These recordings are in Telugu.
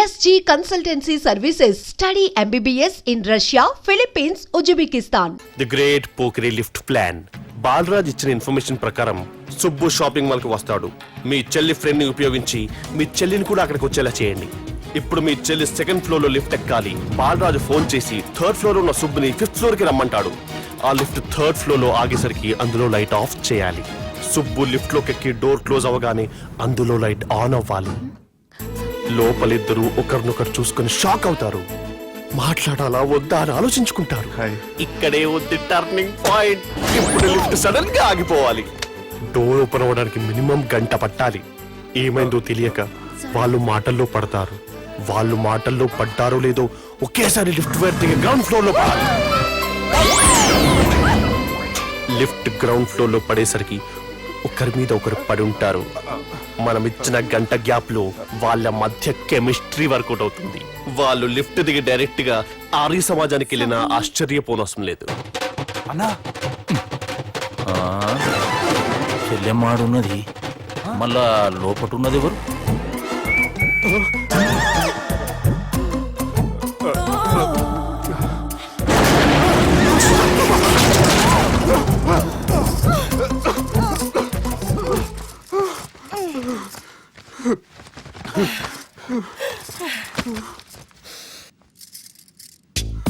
SG Consultancy Services. Study MBBS in Russia, Philippines, Uzbekistan. The great పోకరీ లిఫ్ట్ ప్లాన్. బాలరాజ్ ఇచ్చిన ఇన్ఫర్మేషన్ ప్రకారం సుబ్బు షాపింగ్ మాల్ కి వస్తాడు. మీ చెల్లి ఫ్రెండ్ ని ఉపయోగించి మీ చెల్లిని కూడా అక్కడికి వచ్చేలా చేయండి. ఇప్పుడు మీ చెల్లి సెకండ్ ఫ్లోర్ లో లిఫ్ట్ ఎక్కాలి. బాలరాజు ఫోన్ చేసి థర్డ్ ఫ్లోర్ లో ఉన్న సుబ్బుని ఫిఫ్త్ ఫ్లోర్ కి రమ్మంటాడు. ఆ లిఫ్ట్ థర్డ్ ఫ్లోర్ లో ఆగేసరికి అందులో లైట్ ఆఫ్ చేయాలి. సుబ్బు లిఫ్ట్ లోకి ఎక్కి డోర్ క్లోజ్ అవ్వగానే అందులో లైట్ ఆన్ అవ్వాలి. లోపలిద్దరూ ఒకరినొకరు చూసుకుని షాక్ అవుతారు. మాట్లాడాలా వద్దా అని ఆలోచించుకుంటారు. ఇక్కడే ఉంది టర్నింగ్ పాయింట్. ఇప్పుడు లిఫ్ట్ సడన్ గా ఆగిపోవాలి. డోర్ ఓపెన్ అవ్వడానికి మినిమం గంట పట్టాలి. ఏమైందో తెలియక వాళ్ళు మాటల్లో పడతారు. వాళ్ళు మాటల్లో పడ్డారో లేదో ఒకేసారి లిఫ్ట్ దిగి గ్రౌండ్ ఫ్లోర్ లో పడాలి. లిఫ్ట్ గ్రౌండ్ ఫ్లోర్ లో పడేసరికి ఒకరి మీద ఒకరు పడి ఉంటారు. మనం ఇచ్చిన గంట గ్యాప్ లో వాళ్ళ మధ్య కెమిస్ట్రీ వర్కౌట్ అవుతుంది. వాళ్ళు లిఫ్ట్ దిగి డైరెక్ట్ గా ఆర్య సమాజానికి వెళ్ళిన ఆశ్చర్యపోనవసరం లేదు. అన్నా చెల్లెమ్మాడున్నది, మళ్ళా లోపటున్నది ఎవరు?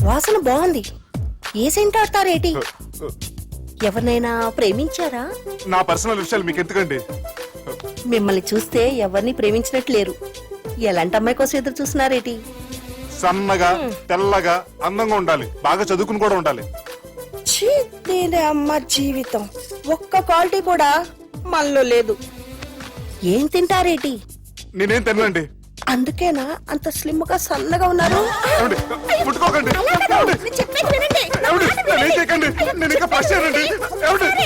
వాసన బాగుంది. ఏ సెంట్ ఆడతారేటి? ఎవరినైనా ప్రేమించారా? నా పర్సనల్ విషయాలు మీకు ఎందుకండి? మిమ్మల్ని చూస్తే ఎవరిని ప్రేమించినట్లేరు. ఎలాంటి అమ్మాయి కోసం ఎదురు చూస్తున్నారేటి? సన్నగా తెల్లగా అందంగా ఉండాలి, బాగా చదువుకుని కూడా ఉండాలి. అమ్మ జీవితం ఒక్క క్వాలిటీ కూడా మనలో లేదు. ఏం తింటారేటి? నేనేం తినండి. అందుకేనా అంత స్లిమ్ గా సన్నగా ఉన్నారు? ముట్టుకోకండి, నన్నేం చేయకండి. నేను ఇంకా ఫస్ట్ ఇయర్ అండి.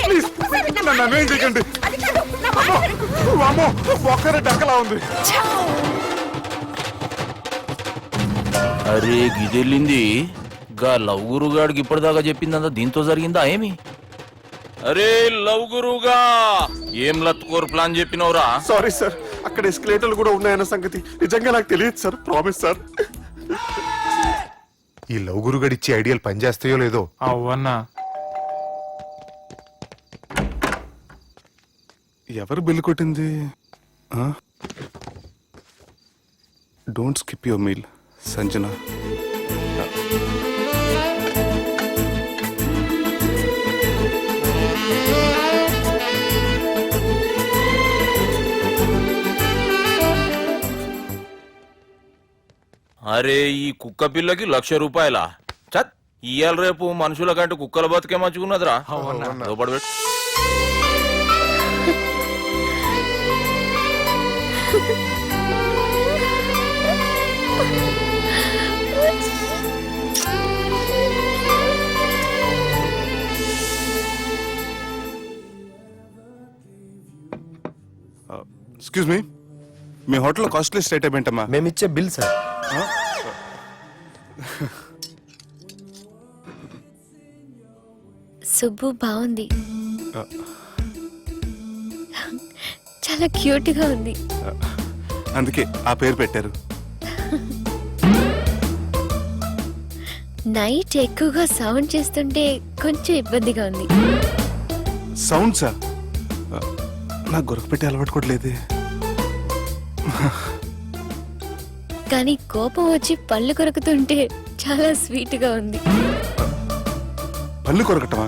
ప్లీజ్ నన్నేం చేయకండి. అమ్మో ఒక్కరే డక్కలా ఉంది. అరే గిదెళ్ళింది. గా లవ్ గురుగాడికి ఇప్పటిదాకా చెప్పిందంతా దీంతో జరిగిందా ఏమి? అరే లవ్ గురుగా ఏం లత్కోరు ప్లాన్ చెప్పినవురా? సారీ సార్, అక్కడ ఎస్కలేటర్లు కూడా ఉన్నాయన్న సంగతి నిజంగా నాకు తెలియదు సార్. Promise sir. ఈ లవ్ గురుగడిచ్చే ఐడియాలు పనిచేస్తాయో లేదో. అవ్వన్నా ఎవరు బిల్లు కొట్టింది? Don't skip your meal Sanjana. అరే ఈ కుక్క పిల్లకి 1,00,000 రూపాయలా? చత్ ఇయ్యాల రేపు మనుషుల కంటే కుక్కల బతికే మంచుకున్నదిరా. లోపడబెట్టు. ఎక్స్క్యూజ్ మీ, మీ హోటల్లో కాస్ట్లీ స్టేట్ ఏంటమ్మా? మేమిచ్చే బిల్ సార్. సుబ్బు బాగుంది, చాలా క్యూట్ గా ఉంది. అందుకే ఆ పేరు పెట్టారు. నైట్ ఎక్కువగా సౌండ్ చేస్తుంటే కొంచెం ఇబ్బందిగా ఉంది. సౌండ్సా? నాకు గొరక పెట్టి అలవాటు కూడా లేదే. కానీ కోపం వచ్చి పళ్ళు కొరుకుతుంటే చాలా స్వీట్ గా ఉంది. పళ్ళు కొరకటమా?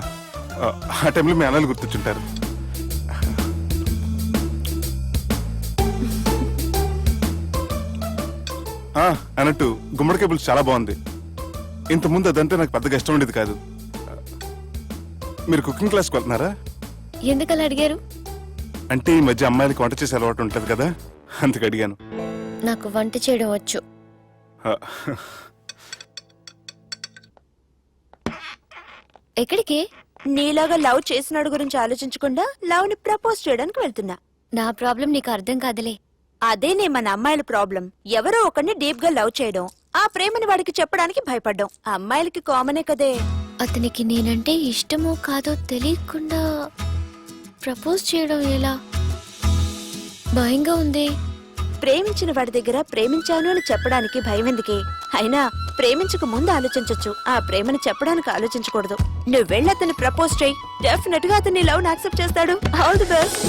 ఆ టైంలో మీ అన్నలు గుర్తొచ్చుంటారు. అన్నట్టు గుమ్మడికాయ పులుసు చాలా బాగుంది. ఇంతకుముందు అదంటే నాకు పెద్దగా ఇష్టం ఉండేది కాదు. మీరు కుకింగ్ క్లాస్కి వెళ్తున్నారా? ఎందుకలా అడిగారు? అంటే ఈ మధ్య అమ్మాయిలకి వంట చేసే అలవాటు ఉంటుంది కదా, అందుకు అడిగాను. నాకు వంట చేయడం వచ్చు. ఎక్కడికి? నీలాగా లవ్ చేసినాడు గురించి ఆలోచించకుండా లవ్ ని ప్రపోజ్ చేయడానికి వెళ్తున్నా. నా ప్రాబ్లం నీకు అర్థం కాదులే. అదేనే మన అమ్మాయిల ప్రాబ్లం. ఎవరో ఒకరిని డీప్ గా లవ్ చేయడం, ఆ ప్రేమని వాడికి చెప్పడానికి భయపడ్డం అమ్మాయిలకి కామనే కదే. అతనికి నేనంటే ఇష్టమో కాదో తెలియకుండా ప్రపోజ్ చేయడం ఎలా? భయంగా ఉంది. ప్రేమించిన వాడి దగ్గర ప్రేమించాను అని చెప్పడానికి భయం ఎందుకే? అయినా ప్రేమించక ముందు ఆలోచించొచ్చు, ఆ ప్రేమని చెప్పడానికి ఆలోచించకూడదు. నువ్వు వెళ్ళి అతన్ని ప్రపోజ్ చేయి, డెఫినెట్ గా అతన్ని లవ్ యాక్సెప్ట్ చేస్తాడు. All the best.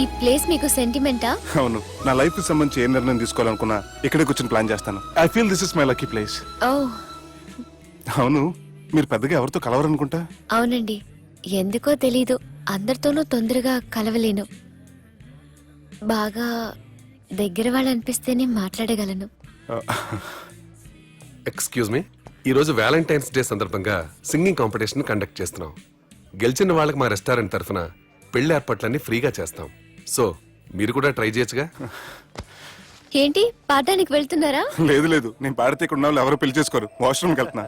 ఈ ప్లేస్ మీకు సెంటిమెంటా? అవును, నా లైఫ్ కి సంబంధించి ఏ నిర్ణయం తీసుకోవాలనుకున్నా ఇక్కడే కూర్చొని ప్లాన్ చేస్తాను. I feel this is my lucky place. Oh అవును, మీరు పెద్దగా ఎవరితో కలవరనుకుంటా? అవునండి, ఎందుకో తెలీదు, అందరితోనూ తొందరగా కలవలేను. బాగా దగ్గర వాళ్ళు అనిపిస్తేనే మాట్లాడగలను. ఎక్స్క్యూజ్ మీ, ఈరోజు వ్యాలంటైన్స్ డే సందర్భంగా సింగింగ్ కాంపిటీషన్ కండక్ట్ చేస్తున్నాం. గెలిచిన వాళ్ళకి మా రెస్టారెంట్ తరఫున పెళ్లి ఏర్పాట్లన్నీ ఫ్రీగా చేస్తాం. సో మీరు కూడా ట్రై చేయొచ్చుగా. ఏంటి, పాడడానికి వెళ్తున్నారా? లేదు లేదు, నేను పాడితే ఇక్కడ ఉన్న వాళ్ళు ఎవరో పెళ్లి చేసుకోరు. వాష్రూమ్కి వెళ్తున్నా.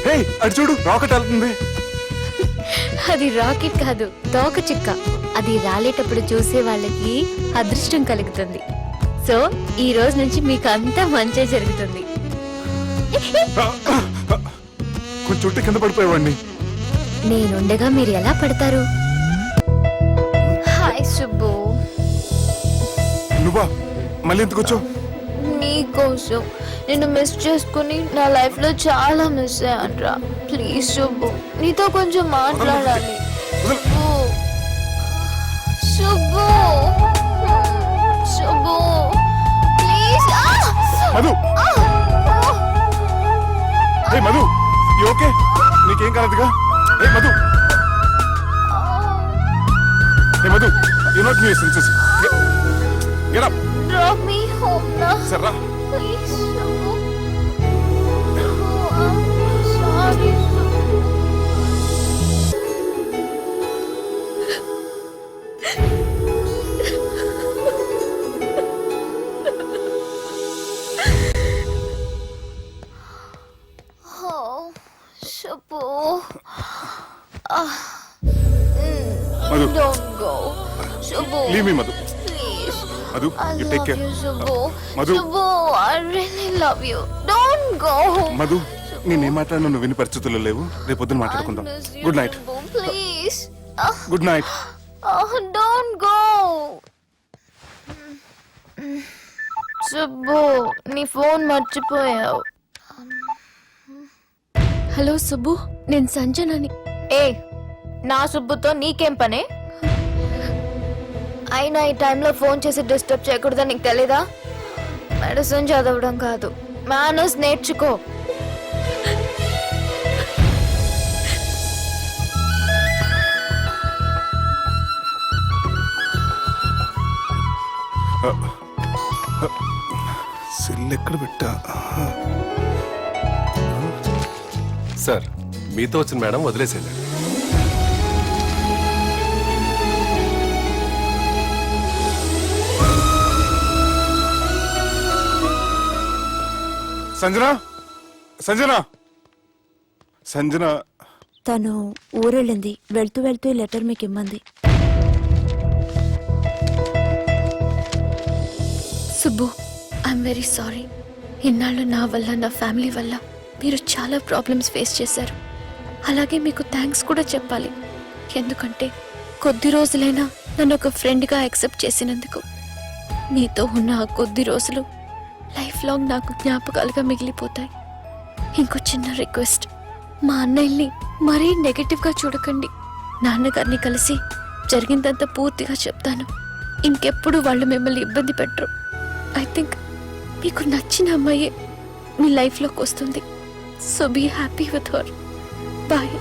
హే, అటు చూడు, రాకెట్ వెళ్తుంది. అది రాకెట్ కాదు, తోక చుక్క. అది రాలేటప్పుడు చూసే వాళ్ళకి అదృష్టం కలుగుతుంది. సో ఈ రోజు నుంచి మీకు అంతా మంచి జరుగుతుంది. కొంచెం చుట్టూ కింద పడిపోయేవాడిని. నేనుండగా మీరు ఎలా పడతారు? హాయ్ సుబ్బు. నువ్వా మళ్ళీ ఎందుకు వచ్చావు? నీకోసం నిన్ను మిస్ చేసుకుని నా లైఫ్ లో చాలా మిస్ అయ్యానురా. ప్లీజ్ సుబ్బు, నీతో కొంచెం మాట్లాడాలి. Subbu, Subbu, Subbu, please. Madhu, hey Madhu, you okay? నీకేం కాలేదుగా? Hey Madhu, hey Madhu, you not new senses. Get up. Drop me home నా. సర్రా. Please Subbu. Sorry Subbu. Subbu. Madhu. Don't go. Subbu. Leave me, Madhu. Please. Madhu, I you love take care. you, Subbu. Madhu. Subbu, I really love you. Don't go. Madhu, నేనేం మాట్లాడినా నువ్వు విని పరిస్థితుల్లో లేవు. రేపు పొద్దున మాట్లాడుకుందాం. I miss you, good night. Subbu. Please. Good night. Don't go. Subbu, నీ ఫోన్ మర్చిపోయావు. హలో సుబ్బు, నేను సంజనని. ఏ, నా సుబ్బుతో నీకేం పనే? అయినా ఈ టైంలో ఫోన్ చేసి డిస్టర్బ్ చేయకూడదని నీకు తెలీదా? మెడిసిన్ చదవడం కాదు, మేనర్స్ నేర్చుకో. సెల్ ఎక్కడ పెట్టా? సార్, మీతో వచ్చిన మేడం వదిలేసేయండి. సంజన, సంజన, సంజన. తను ఊరెళ్ళింది. వెళ్తూ వెళ్తూ ఈ లెటర్ మీకు ఇమ్మంది. Subbu, I'm very sorry. ఇన్నాళ్ళు నా వల్ల, నా ఫ్యామిలీ వల్ల మీరు చాలా ప్రాబ్లమ్స్ ఫేస్ చేశారు. అలాగే మీకు థ్యాంక్స్ కూడా చెప్పాలి. ఎందుకంటే కొద్ది రోజులైనా నన్ను ఒక ఫ్రెండ్గా యాక్సెప్ట్ చేసినందుకు. మీతో ఉన్న ఆ కొద్ది రోజులు లైఫ్ లాంగ్ నాకు జ్ఞాపకాలుగా మిగిలిపోతాయి. ఇంకో చిన్న రిక్వెస్ట్, మా అన్నయ్యని మరీ నెగటివ్గా చూడకండి. నాన్నగారిని కలిసి జరిగిందంతా పూర్తిగా చెప్తాను. ఇంకెప్పుడు వాళ్ళు మిమ్మల్ని ఇబ్బంది పెట్టరు. ఐ థింక్ మీకు నచ్చిన అమ్మాయి మీ లైఫ్లోకి వస్తుంది. So be happy with her. Bye.